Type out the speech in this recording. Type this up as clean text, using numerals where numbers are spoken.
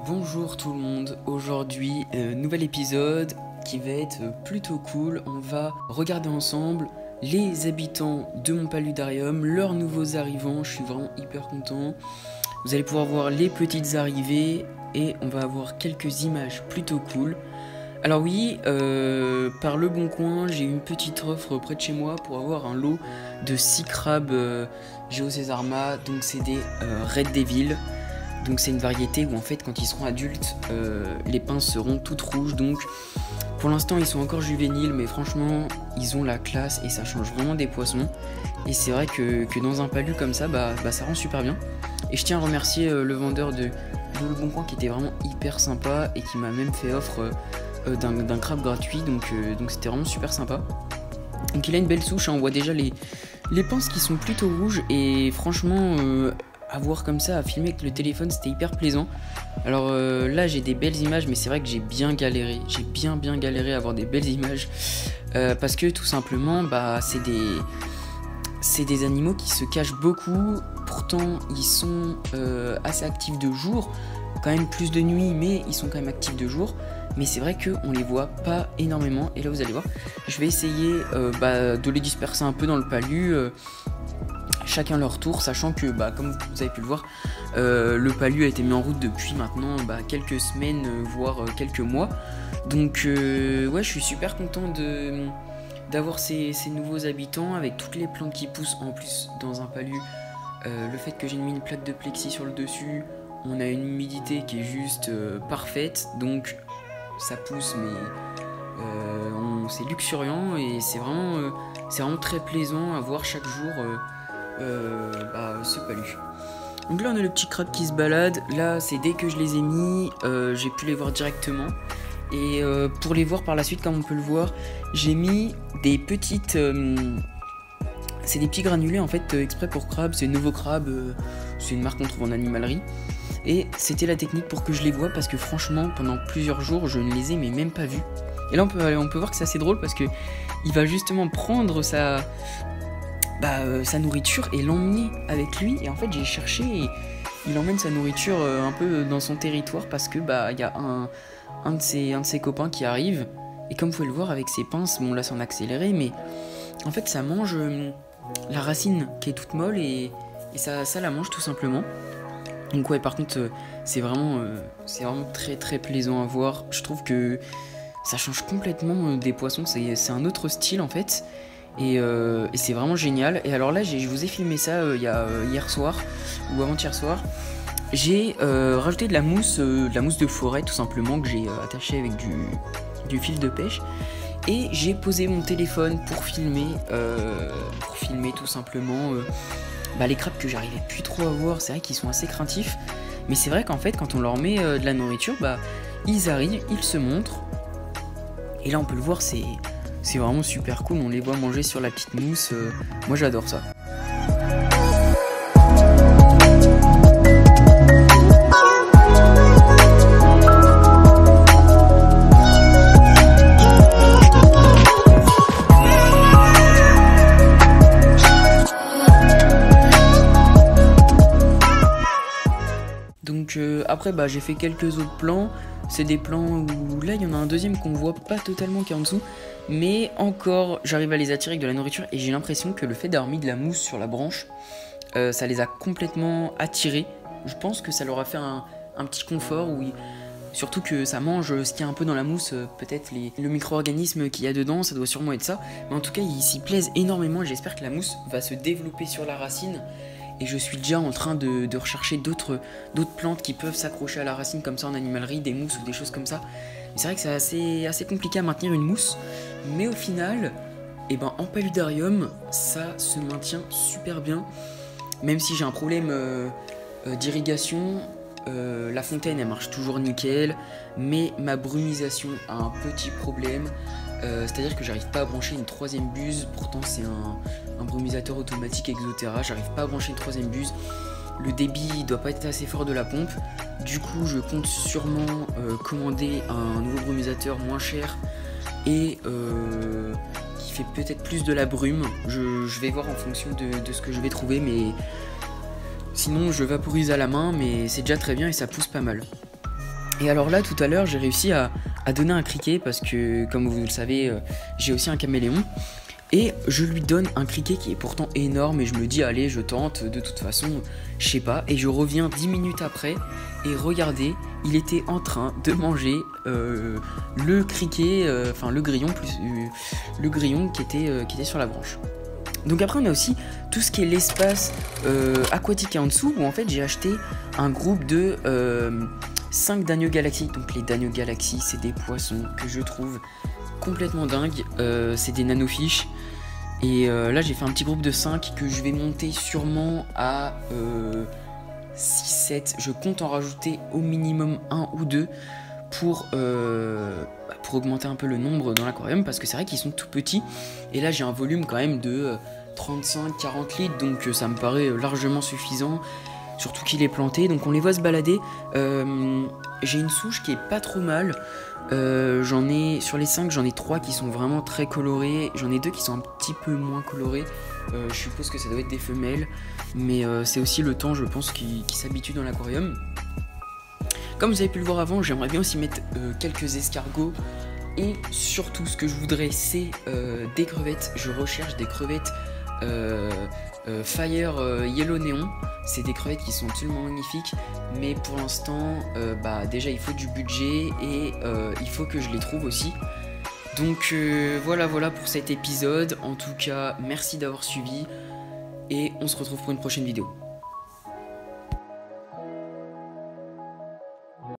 Bonjour tout le monde, aujourd'hui nouvel épisode qui va être plutôt cool. On va regarder ensemble les habitants de mon paludarium, leurs nouveaux arrivants. Je suis vraiment hyper content. Vous allez pouvoir voir les petites arrivées et on va avoir quelques images plutôt cool. Alors oui, par Le Bon Coin, j'ai eu une petite offre près de chez moi pour avoir un lot de 6 crabes Geocesarma, donc c'est des Red Devil. Donc c'est une variété où en fait quand ils seront adultes, les pinces seront toutes rouges. Donc pour l'instant ils sont encore juvéniles, mais franchement ils ont la classe et ça change vraiment des poissons. Et c'est vrai que dans un palu comme ça, ça rend super bien. Et je tiens à remercier le vendeur de Le Bon Coin qui était vraiment hyper sympa et qui m'a même fait offre d'un crabe gratuit. Donc c'était vraiment super sympa. Donc il a une belle souche, hein. On voit déjà les pinces qui sont plutôt rouges et franchement... à voir comme ça, à filmer avec le téléphone, c'était hyper plaisant. Alors là j'ai des belles images, mais c'est vrai que j'ai bien galéré. J'ai bien galéré à avoir des belles images parce que tout simplement c'est des animaux qui se cachent beaucoup. Pourtant ils sont assez actifs de jour, quand même plus de nuit, mais ils sont quand même actifs de jour. Mais c'est vrai qu'on les voit pas énormément. Et là vous allez voir, je vais essayer de les disperser un peu dans le palu, chacun leur tour, sachant que comme vous avez pu le voir, le palu a été mis en route depuis maintenant quelques semaines, voire quelques mois. Donc ouais, je suis super content d'avoir ces nouveaux habitants avec toutes les plantes qui poussent en plus dans un palu. Le fait que j'ai mis une plaque de plexi sur le dessus, on a une humidité qui est juste parfaite, donc ça pousse, mais c'est luxuriant et c'est vraiment très plaisant à voir chaque jour ce palu. Donc là on a le petit crabe qui se balade. Là c'est dès que je les ai mis, j'ai pu les voir directement. Et pour les voir par la suite, comme on peut le voir, j'ai mis des petites... c'est des petits granulés en fait exprès pour crabes. C'est Nouveau Crabe, c'est une marque qu'on trouve en animalerie. Et c'était la technique pour que je les vois, parce que franchement pendant plusieurs jours je ne les ai même pas vus. Et là on peut voir que c'est assez drôle parce que il va justement prendre sa nourriture et l'emmener avec lui. Et en fait j'ai cherché et il emmène sa nourriture un peu dans son territoire parce que il y a un de ses copains qui arrive. Et comme vous pouvez le voir avec ses pinces, bon là c'est en accéléré, mais en fait ça mange la racine qui est toute molle et ça la mange tout simplement. Donc ouais, par contre c'est vraiment très plaisant à voir. Je trouve que ça change complètement des poissons, c'est un autre style en fait. Et c'est vraiment génial. Et alors là je vous ai filmé ça hier soir ou avant-hier soir. J'ai rajouté de la mousse de forêt tout simplement, que j'ai attaché avec du fil de pêche. Et j'ai posé mon téléphone pour filmer tout simplement les crabes que j'arrivais plus trop à voir. C'est vrai qu'ils sont assez craintifs, mais c'est vrai qu'en fait quand on leur met de la nourriture, ils arrivent, ils se montrent. Et là on peut le voir, c'est vraiment super cool, on les voit manger sur la petite mousse, moi j'adore ça. Donc après j'ai fait quelques autres plans. C'est des plans où là il y en a un deuxième qu'on voit pas totalement qui est en dessous, mais encore j'arrive à les attirer avec de la nourriture et j'ai l'impression que le fait d'avoir mis de la mousse sur la branche, ça les a complètement attirés. Je pense que ça leur a fait un petit confort, surtout que ça mange ce qu'il y a un peu dans la mousse, peut-être le micro-organisme qu'il y a dedans, ça doit sûrement être ça. Mais en tout cas ils s'y plaisent énormément et j'espère que la mousse va se développer sur la racine. Et je suis déjà en train de rechercher d'autres plantes qui peuvent s'accrocher à la racine comme ça en animalerie, des mousses ou des choses comme ça. C'est vrai que c'est assez compliqué à maintenir une mousse, mais au final, en paludarium, ça se maintient super bien. Même si j'ai un problème d'irrigation, la fontaine elle marche toujours nickel, mais ma brumisation a un petit problème. C'est-à-dire que j'arrive pas à brancher une troisième buse, pourtant c'est un brumisateur automatique Exoterra, j'arrive pas à brancher une troisième buse, le débit doit pas être assez fort de la pompe, du coup je compte sûrement commander un nouveau brumisateur moins cher et qui fait peut-être plus de la brume. Je vais voir en fonction de ce que je vais trouver, mais Sinon je vaporise à la main, mais c'est déjà très bien et ça pousse pas mal. Et alors là tout à l'heure j'ai réussi à donner un criquet parce que comme vous le savez j'ai aussi un caméléon. Et je lui donne un criquet qui est pourtant énorme et je me dis allez je tente, de toute façon je sais pas. Et je reviens 10 minutes après et regardez, il était en train de manger le criquet, enfin le grillon, le grillon qui était sur la branche. Donc après on a aussi tout ce qui est l'espace aquatique en dessous où en fait j'ai acheté un groupe de 5 Danio Galaxy. Donc les Danio Galaxy c'est des poissons que je trouve complètement dingues, c'est des nanofiches. Et là j'ai fait un petit groupe de 5 que je vais monter sûrement à 6-7. Je compte en rajouter au minimum 1 ou 2 pour augmenter un peu le nombre dans l'aquarium parce que c'est vrai qu'ils sont tout petits. Et là j'ai un volume quand même de 35-40 litres donc ça me paraît largement suffisant. Surtout qu'il est planté, donc on les voit se balader. J'ai une souche qui est pas trop mal. Sur les 5, j'en ai 3 qui sont vraiment très colorés. J'en ai 2 qui sont un petit peu moins colorés. Je suppose que ça doit être des femelles. Mais c'est aussi le temps, je pense, qui s'habitue dans l'aquarium. Comme vous avez pu le voir avant, j'aimerais bien aussi mettre quelques escargots. Et surtout, ce que je voudrais, c'est des crevettes. Je recherche des crevettes Fire Yellow Neon. C'est des crevettes qui sont absolument magnifiques. Mais pour l'instant, déjà il faut du budget et il faut que je les trouve aussi. Donc voilà pour cet épisode. En tout cas, merci d'avoir suivi. Et on se retrouve pour une prochaine vidéo.